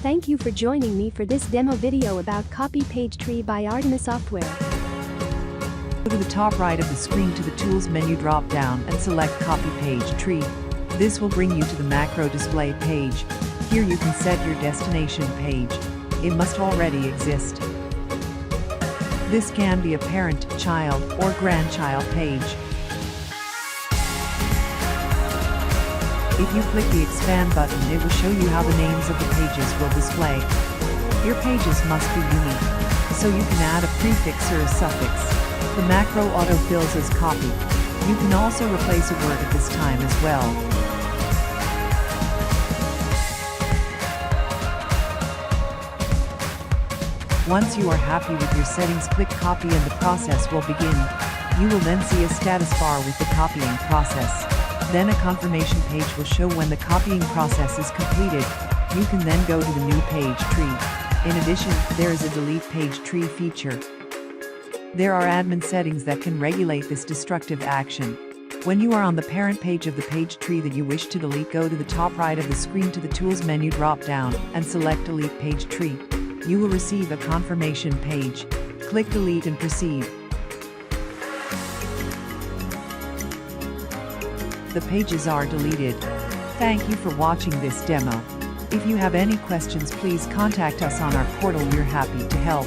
Thank you for joining me for this demo video about Copy Page Tree by Artemis software. Go to the top right of the screen to the Tools menu drop-down and select Copy Page Tree. This will bring you to the macro display page. Here you can set your destination page. It must already exist. This can be a parent, child, or grandchild page. If you click the Expand button, it will show you how the names of the pages will display. Your pages must be unique, so you can add a prefix or a suffix. The macro autofills as copy. You can also replace a word at this time as well. Once you are happy with your settings, click Copy and the process will begin. You will then see a status bar with the copying process. Then a confirmation page will show when the copying process is completed. You can then go to the new page tree. In addition, there is a delete page tree feature. There are admin settings that can regulate this destructive action. When you are on the parent page of the page tree that you wish to delete, go to the top right of the screen to the Tools menu drop-down and select Delete Page Tree. You will receive a confirmation page. Click Delete and proceed. The pages are deleted. Thank you for watching this demo. If you have any questions, please contact us on our portal. We're happy to help.